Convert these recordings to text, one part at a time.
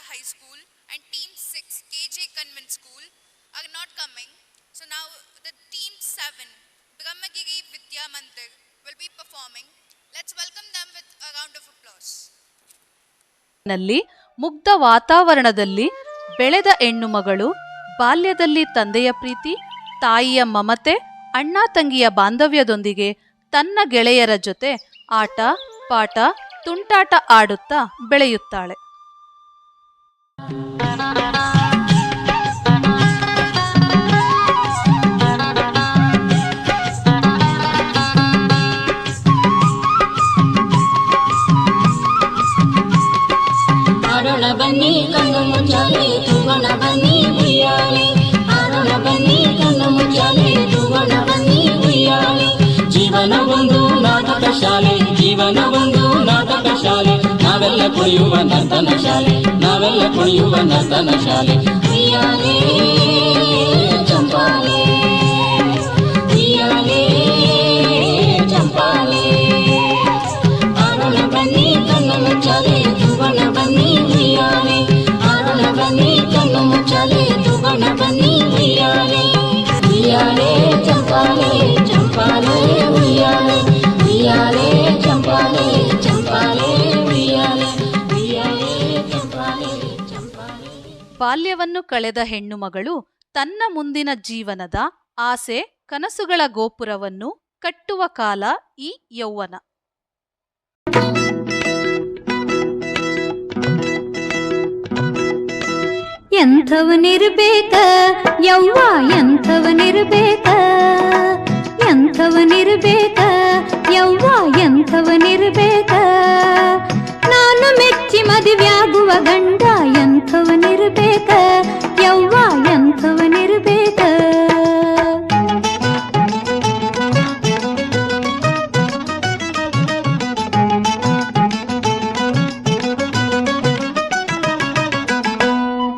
High School and Team 6 KJ Convent School are not coming. So now the Team 7 Brahmagiri Vidya Mandir will be performing. Let's welcome them with a round of applause. ನಲ್ಲಿ ಮುಗ್ಧ ವಾತಾವರಣದಲ್ಲಿ ಬೆಳೆದ ಹೆಣ್ಣು ಮಗಳು ಬಾಲ್ಯದಲ್ಲಿ ತಂದೆಯ ಪ್ರೀತಿ, ತಾಯಿಯ ಮಮತೆ, ಅಣ್ಣ ತಂಗಿಯ ಬಾಂಧವ್ಯದೊಂದಿಗೆ ತನ್ನ ಗೆಳೆಯರ ಜೊತೆ ಆಟ ಪಾಠ ತುಂಟಾಟ ಆಡುತ್ತಾ ಬೆಳೆಯುತ್ತಾಳೆ. ಆಡೋಣ ಬನ್ನಿ ಕಣ್ಣು ಮುಚ್ಚಾಲೆ ತೂಗೋಣ ಬನ್ನಿ ಉಯ್ಯಾಲೆ, ಆಡೋಣ ಬನ್ನಿ ಕಣ್ಣು ಮುಚ್ಚಾಲೆ ತೂಗೋಣ ಬನ್ನಿ ಉಯ್ಯಾಲೆ. ಜೀವನ ಒಂದು ನಾಟಕ ಶಾಲೆ, ಜೀವನ ಒಂದು ನಾಟಕ ಶಾಲೆ, ನಾವೆಲ್ಲ ಕುಣಿಯುವ ನರ್ತನ ಶಾಲೆ, ನಾವೆಲ್ಲ ಕುಣಿಯುವ ನರ್ತನ ಶಾಲೆ. ಉಯ್ಯಾಲೆ ಚಂಪಾಲೆ, ಉಯ್ಯಾಲೆ ಚಂಪಾಲೆ, ಆಡೋಣ ಬನ್ನಿ ಕಣ್ಣು ಮುಚ್ಚಾಲೆ ತೂಗೋಣ ಬನ್ನಿ ಉಯ್ಯಾಲೆ, ಆಡೋಣ ಬನ್ನಿ ಕಣ್ಣು ಮುಚ್ಚಾಲೆ ತೂಗೋಣ ಬನ್ನಿ ಉಯ್ಯಾಲೆ. ಉಯ್ಯಾಲೆ ಚಂಪಾಲೆ ಚಂಪಾಲೆ ಉಯ್ಯಾಲೆ, ಉಯ್ಯಾಲೆ ಚಂಪಾಲೆ ಚಂಪಾಲೆ ಉಯ್ಯಾಲೆ, ಉಯ್ಯಾಲೆ ಚಂಪಾಲೆ ಚಂಪಾಲೆ. ಬಾಲ್ಯವನ್ನು ಕಳೆದ ಹೆಣ್ಣು ಮಗಳು ತನ್ನ ಮುಂದಿನ ಜೀವನದ ಆಸೆ ಕನಸುಗಳ ಗೋಪುರವನ್ನು ಕಟ್ಟುವ ಕಾಲ ಈ ಯೌವನ. ಎಂಥವನಿರ್ಬೇಕ ಯವ್ವ ಎಂಥವನಿರ್ಬೇಕ, ಎಂಥವನಿರ್ಬೇಕ ಯವ್ವ ಎಂಥವನಿರ್ಬೇಕ, ನಾನು ಮೆಚ್ಚಿ ಮದುವೆಯಾಗುವ ಗಂಡ ಎಂಥವನಿರ್ಬೇಕ ಯವ್ವ ಎಂಥವನಿರ್ಬೇಕ.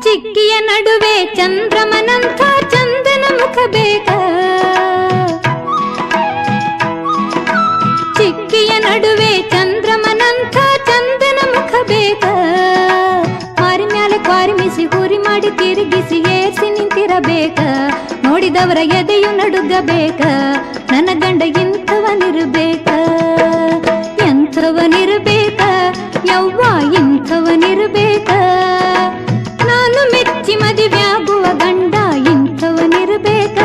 ಚಿಕ್ಕಿಯ ನಡುವೆ ಚಂದ್ರಮನಂಥ ಚಂದನ ಮುಖ ಬೇಕ, ಚಿಕ್ಕಿಯ ನಡುವೆ ಚಂದ್ರಮನಂಥ ಚಂದನ ಮುಖ ಬೇಕ, ಮಾರಿ ಮ್ಯಾಲೆ ಕ್ವಾರಿಮಿಸಿ ಹುರಿ ಮಾಡಿ ತಿರುಗಿಸಿ ಏರ್ಸಿ ನಿಂತಿರಬೇಕ, ನೋಡಿದವರ ಎದೆಯು ನಡುಗಬೇಕ, ನನ್ನ ಗಂಡ ಇಂಥವನಿರ್ಬೇಕ, ಎಂಥವನಿರ್ಬೇಕ ಯವ್ವ ಇಂಥವನಿರ್ಬೇಕ, ನಾನು ಮೆಚ್ಚಿ ಮದುವೆಯಾಗುವ ಗಂಡ ಇಂಥವನಿರ್ಬೇಕ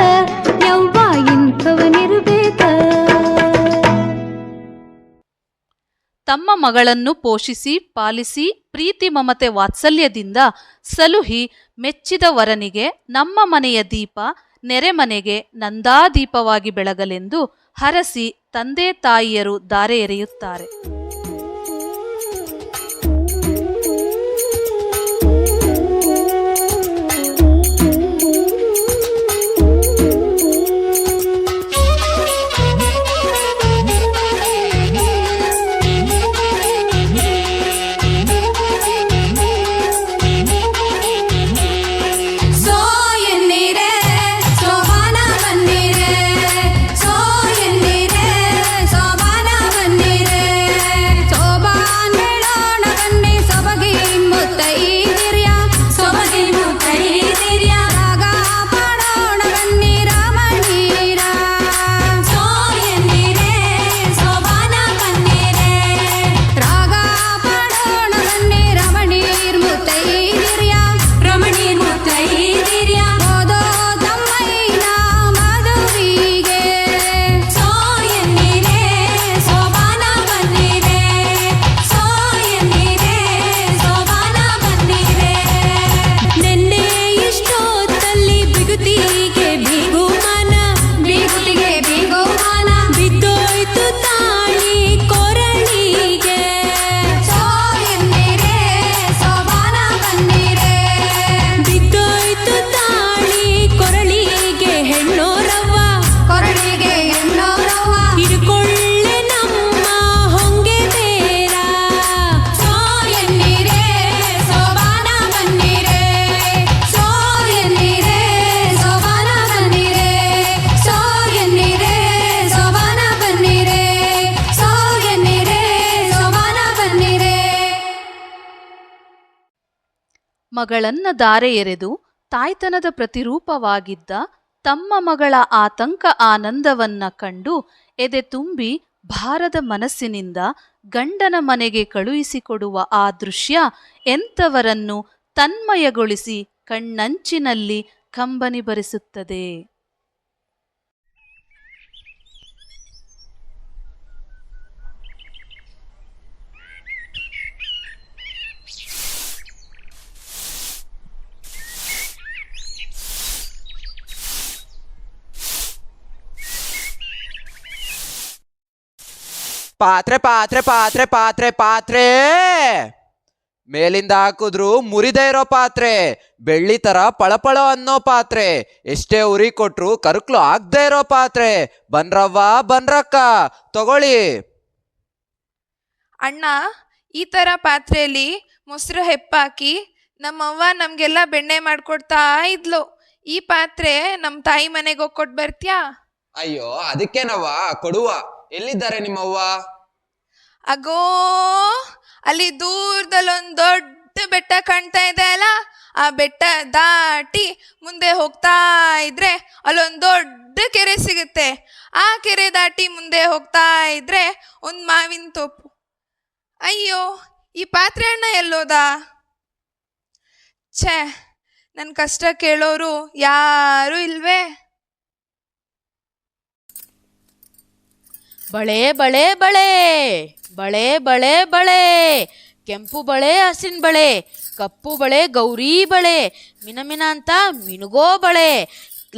ಯವ್ವ ಇಂಥವನಿರ್ಬೇಕ. ತಮ್ಮ ಮಗಳನ್ನು ಪೋಷಿಸಿ ಪಾಲಿಸಿ ಪ್ರೀತಿ ಮಮತೆ ವಾತ್ಸಲ್ಯದಿಂದ ಸಲುಹಿ ಮೆಚ್ಚಿದ ವರನಿಗೆ ನಮ್ಮ ಮನೆಯ ದೀಪ ನೆರೆಮನೆಗೆ ನಂದಾದೀಪವಾಗಿ ಬೆಳಗಲೆಂದು ಹರಸಿ ತಂದೆ ತಾಯಿಯರು ಧಾರೆ ಎರೆಯುತ್ತಾರೆ. ಮಗಳನ್ನ ಧಾರೆ ಎರೆದು ತಾಯ್ತನದ ಪ್ರತಿರೂಪವಾಗಿದ್ದ ತಮ್ಮ ಮಗಳ ಆತಂಕ ಆನಂದವನ್ನ ಕಂಡು ಎದೆ ತುಂಬಿ ಭಾರದ ಮನಸ್ಸಿನಿಂದ ಗಂಡನ ಮನೆಗೆ ಕಳುಹಿಸಿಕೊಡುವ ಆ ದೃಶ್ಯ ಎಂಥವರನ್ನು ತನ್ಮಯಗೊಳಿಸಿ ಕಣ್ಣಂಚಿನಲ್ಲಿ ಕಂಬನಿ ಬರಿಸುತ್ತದೆ. ಪಾತ್ರೆ ಪಾತ್ರೆ ಪಾತ್ರೆ ಪಾತ್ರೆ ಪಾತ್ರೆ ಮೇಲಿಂದ ಹಾಕಿದ್ರು ಮುರಿದೇ ಇರೋ ಪಾತ್ರೆ, ಬೆಳ್ಳಿ ತರ ಪಳಪಳ ಅನ್ನೋ ಪಾತ್ರೆ, ಎಷ್ಟೇ ಉರಿ ಕೊಟ್ರು ಕರುಕ್ಲು ಆಗದೆ ಇರೋ ಪಾತ್ರೆ. ಬನ್ರವ್ವ ಬನ್ರಕ್ಕ ತಗೊಳ್ಳಿ. ಅಣ್ಣ, ಈ ಥರ ಪಾತ್ರೆಯಲ್ಲಿ ಮೊಸರು ಹೆಪ್ಪಾಕಿ ನಮ್ಮವ್ವ ನಮಗೆಲ್ಲ ಬೆಣ್ಣೆ ಮಾಡ್ಕೊಡ್ತಾ ಇದ್ಲು. ಈ ಪಾತ್ರೆ ನಮ್ಮ ತಾಯಿ ಮನೆಗೆ ಹೋಗಿ ಕೊಟ್ಟು ಬರ್ತೀಯಾ? ಅಯ್ಯೋ ಅದಕ್ಕೇನವ್ವ, ಕೊಡುವ. ಎಲ್ಲಿದ್ದಾರೆ ನಿಮ್ಮವ್ವ? ಅಗೋ, ಅಲ್ಲಿ ದೂರದಲ್ಲೊಂದು ದೊಡ್ಡ ಬೆಟ್ಟ ಕಾಣ್ತಾ ಇದೆ ಅಲ್ಲ, ಆ ಬೆಟ್ಟ ದಾಟಿ ಮುಂದೆ ಹೋಗ್ತಾ ಇದ್ರೆ ಅಲ್ಲೊಂದು ದೊಡ್ಡ ಕೆರೆ ಸಿಗುತ್ತೆ. ಆ ಕೆರೆ ದಾಟಿ ಮುಂದೆ ಹೋಗ್ತಾ ಇದ್ರೆ ಒಂದು ಮಾವಿನ ತೋಪು. ಅಯ್ಯೋ, ಈ ಪಾತ್ರೆ ಅಣ್ಣ ಎಲ್ಲೋದ? ಛೇ, ನನ್ನ ಕಷ್ಟ ಕೇಳೋರು ಯಾರೂ ಇಲ್ವೇ? ಬಳೆ ಬಳೆ ಬಳೆ ಬಳೆ ಬಳೆ ಬಳೆ, ಕೆಂಪು ಬಳೆ ಹಸಿನ್ ಬಳೆ, ಕಪ್ಪು ಬಳೆ ಗೌರಿ ಬಳೆ, ಮಿನಮಿನ ಅಂತ ಮಿನುಗೋ ಬಳೆ,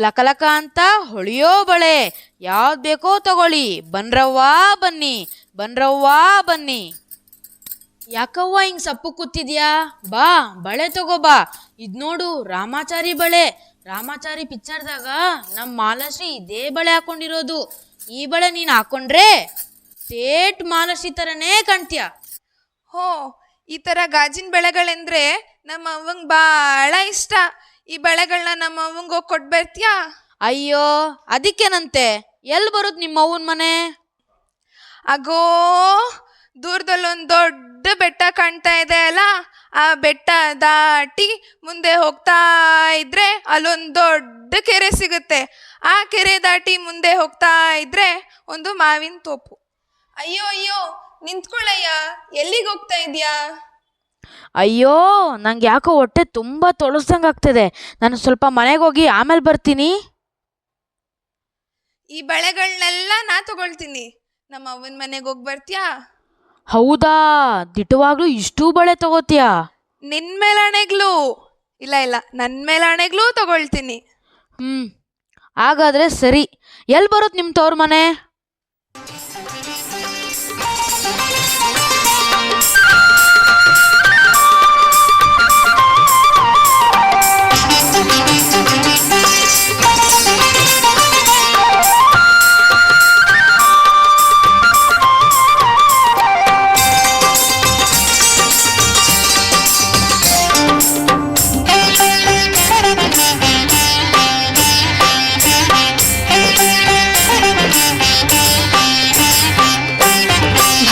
ಲಕಲಕ ಅಂತ ಹೊಳೆಯೋ ಬಳೆ, ಯಾವ್ದು ಬೇಕೋ ತಗೊಳ್ಳಿ. ಬನ್ರವ್ವ ಬನ್ನಿ, ಬನ್ರವ್ವ ಬನ್ನಿ. ಯಾಕವ್ವ ಹಿಂಗ್ ಸಪ್ಪು ಕೂತಿದ್ಯಾ? ಬಾ ಬಳೆ ತಗೋ ಬಾ. ಇದ್ ನೋಡು ರಾಮಾಚಾರಿ ಬಳೆ. ರಾಮಾಚಾರಿ ಪಿಕ್ಚರ್ದಾಗ ನಮ್ಮ ಮಾಲಾಶ್ರೀ ಇದೇ ಬಳೆ ಹಾಕೊಂಡಿರೋದು. ಈ ಬಳೆ ನೀನು ಹಾಕೊಂಡ್ರೆ ಸೇಟ್ ಮಾಲಾಶ್ರೀ ಥರನೇ ಕಾಣ್ತೀಯ. ಹೋ, ಈ ಥರ ಗಾಜಿನ ಬೆಳೆಗಳೆಂದ್ರೆ ನಮ್ಮ ಅವ್ವಂಗೆ ಭಾಳ ಇಷ್ಟ. ಈ ಬೆಳೆಗಳನ್ನ ನಮ್ಮ ಅವ್ವಂಗೆ ಹೋಗಿ ಕೊಟ್ಟು ಬರ್ತೀಯಾ? ಅಯ್ಯೋ ಅದಕ್ಕೇನಂತೆ, ಎಲ್ಲಿ ಬರುತ್ತೆ ನಿಮ್ಮ ಅವ್ವನ ಮನೆ? ಅಗೋ, ದೂರದಲ್ಲೊಂದು ದೊಡ್ಡ ಬೆಟ್ಟ ಕಾಣ್ತಾ ಇದೆ ಅಲ್ಲ, ಆ ಬೆಟ್ಟ ದಾಟಿ ಮುಂದೆ ಹೋಗ್ತಾ ಇದ್ರೆ ಅಲ್ಲೊಂದು ದೊಡ್ಡ ಕೆರೆ ಸಿಗುತ್ತೆ. ಆ ಕೆರೆ ದಾಟಿ ಮುಂದೆ ಹೋಗ್ತಾ ಇದ್ರೆ ಒಂದು ಮಾವಿನ ತೋಪು. ಅಯ್ಯೋ ಅಯ್ಯೋ, ನಿಂತ್ಕೊಳ್ಳಯ್ಯ, ಎಲ್ಲಿಗೆ ಹೋಗ್ತಾ ಇದೀಯಾ? ಅಯ್ಯೋ ನಂಗೆ ಯಾಕೋ ಹೊಟ್ಟೆ ತುಂಬ ತೊಳಸ್ದಂಗೆ ಆಗ್ತಿದೆ. ನಾನು ಸ್ವಲ್ಪ ಮನೆಗೆ ಹೋಗಿ ಆಮೇಲೆ ಬರ್ತೀನಿ. ಈ ಬೆಳೆಗಳನ್ನೆಲ್ಲ ನಾ ತಗೊಳ್ತೀನಿ. ನಮ್ಮ ಅವ್ವನ ಮನೆಗೆ ಹೋಗಿ ಬರ್ತೀಯಾ? ಹೌದಾ, ದಿಟ್ಟವಾಗ್ಲೂ ಇಷ್ಟೂ ಬಳೆ ತಗೋತೀಯಾ? ನಿನ್ನ ಮೇಲಾಣೆಗ್ಲು ಇಲ್ಲ ಇಲ್ಲ, ನನ್ನ ಮೇಲಾಣೆಗ್ಲೂ ತಗೊಳ್ತೀನಿ. ಹಾಗಾದ್ರೆ ಸರಿ. ಎಲ್ಲಿ ಬರುತ್ತೆ ನಿಮ್ಮ ತವ್ರ ಮನೆ?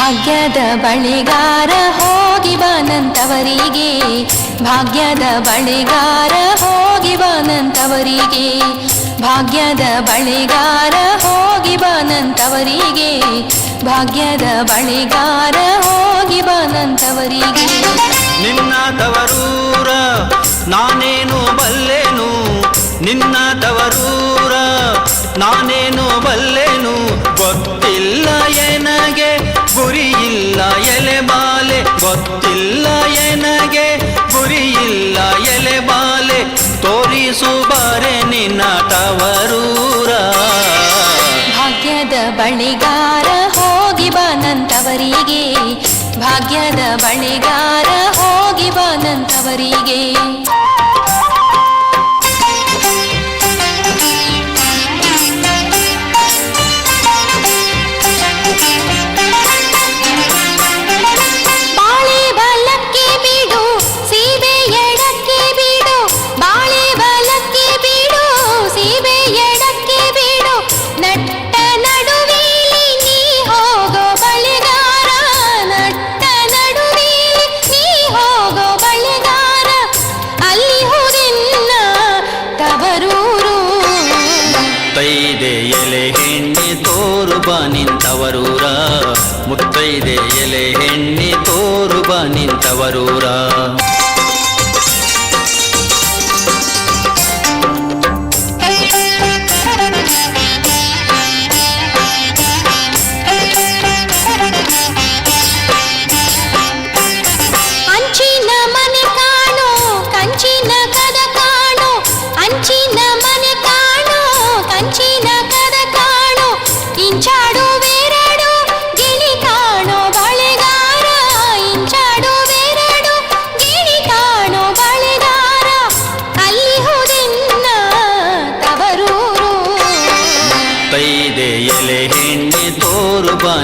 ಭಾಗ್ಯದ ಬಳಿಗಾರ ಹೋಗಿ ಬಾನಂತವರಿಗೆ, ಭಾಗ್ಯದ ಬಳಿಗಾರ ಹೋಗಿ ಬಾನಂತವರಿಗೆ, ಭಾಗ್ಯದ ಬಳಿಗಾರ ಹೋಗಿ ಬಾನಂತವರಿಗೆ, ಭಾಗ್ಯದ ಬಳಿಗಾರ ಹೋಗಿ ಬಾನಂತವರಿಗೆ. ನಿನ್ನ ತವರೂರ ನಾನೇನು ಬಲ್ಲೆನು, ನಿನ್ನ ತವರೂರ ನಾನೇನು ಬಲ್ಲೆನು, ಗೊತ್ತಿಲ್ಲ ಎನಗೆ ಗುರಿಯಿಲ್ಲ ಎಲೆಬಾಲೆ, ಗೊತ್ತಿಲ್ಲ ಎನಗೆ ಗುರಿಯಿಲ್ಲ ಎಲೆಬಾಲೆ, ತೋರಿಸು ಬಾರೆ ನಿನ್ನ ತವರೂರ. ಭಾಗ್ಯದ ಬಳಿಗಾರ ಹೋಗಿ ಬಾನಂತವರಿಗೆ, ಭಾಗ್ಯದ ಬಳಿಗಾರ ಹೋಗಿ ಬಾನಂತವರಿಗೆ.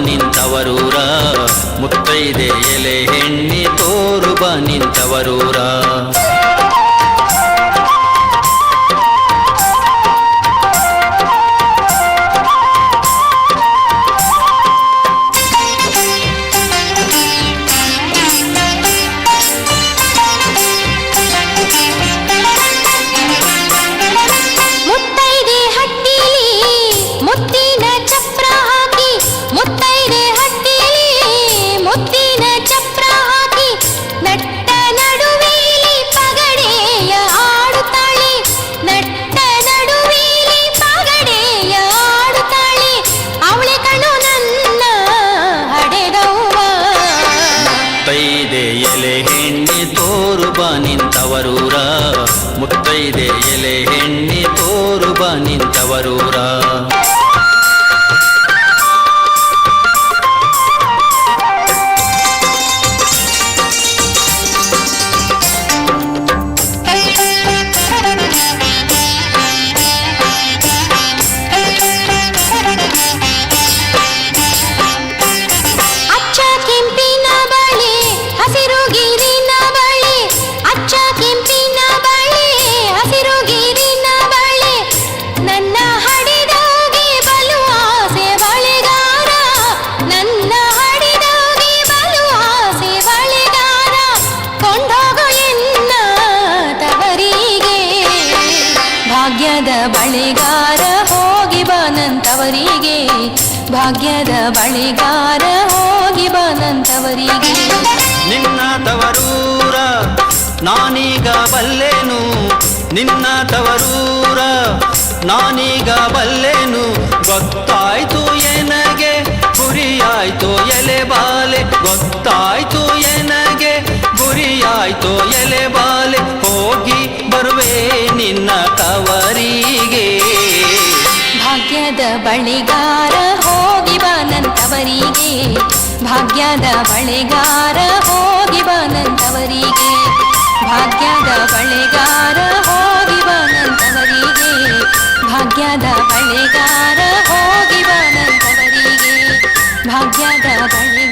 ನಿಂತವರೂರ ಮುತ್ತೈದೆ ಎಲೆ ಹೆಣ್ಣಿ ತೋರು ಬಾ ನಿಂತವರೂರ ಮುತ್ತೈದೆ ಹಟ್ಟಿಲಿ ಮುತ್ತಿನ ಚಪ್ರ ಹಾಕಿ ಮುತ್ತೈದೆ ಹಟ್ಟಿಲಿ ಮುತ್ತಿನ ಚಪ್ರ ಹಾಕಿ ನಟ್ಟ ನಡುವೇಲಿ ಪಗಡೆಯ ಆಡುತ್ತಾಳೆ ನಟ್ಟ ನಡುವೇಲಿ ಪಗಡೆಯ ಆಡುತ್ತಾಳೆ ಅವಳೆ ಕಣ್ಣು ನನ್ನ ಹಡೆದವ್ವ ಮುತ್ತೈದೆ ಎಲೆ ಹೆಣ್ಣಿ ತೋರು ಬಾ ನಿಂತವರೂರ ಮುತ್ತೈದೆ ಎಲೆ ಹೆಣ್ಣಿ ತೋರು ಬಾ ನಿಂತವರೂರ ಅಚ್ಚ ಕೆಂಪಿನ ಬಳೆ ಹಸಿರು ಗಿರಿನ ಬಳೆ ಅಚ್ಚ ಕೆಂಪಿನ ಬಳೆ ಹಸಿರು ಗಿರಿನ ಬಳೆ ನನ್ನ ಹಡಿದೋಗಿ ಬಲು ಆಸೆ ಬಳೆಗಾರ ನನ್ನ ಹಡಿದೋಗಿ ಬಲು ಆಸೆ ಬಳೆಗಾರ ಕೊಂಡೋಗು ಎನ್ನ ತವರಿಗೆ ಭಾಗ್ಯದ ಬಳೆಗಾರ ಹೋಗಿ ಬಾನಂತವರಿಗೆ ಭಾಗ್ಯದ ಬಳೆಗಾರ ಹೋಗಿ ಬಾನಂತವರಿಗೆ ನಿನ್ನ ತವರೂರ ನಾನೀಗ ಬಲ್ಲೆನು ನಿನ್ನ ತವರೂರ ನಾನೀಗ ಬಲ್ಲೆನು ಗೊತ್ತಾಯ್ತು ಎನಗೆ ಗುರಿಯಾಯ್ತು ಎಲೆ ಬಾಲೆ ಗೊತ್ತಾಯ್ತು ಎನಗೆ ಗುರಿಯಾಯ್ತು ಎಲೆ ಬಾಲೆ ಹೋಗಿ ಬರುವೆ ನಿನ್ನ ತವರಿಗೆ ಭಾಗ್ಯದ ಬಳೆಗಾರ ಹೋಗಿ ಬಾನಂತವರಿಗೆ ಭಾಗ್ಯದ ಬಳೆಗಾರ ಹೋಗಿ ಬಾನಂತವರಿಗೆ ಭಾಗ್ಯದ ಬಳೆಗಾರ ಹೋಗಿ ಬಾನಂತವರಿಗೆ ಭಾಗ್ಯದ ಬಳೆಗಾರ ಹೋಗಿ ಬಾನಂತವರಿಗೆ ಭಾಗ್ಯದ ಬಳೆ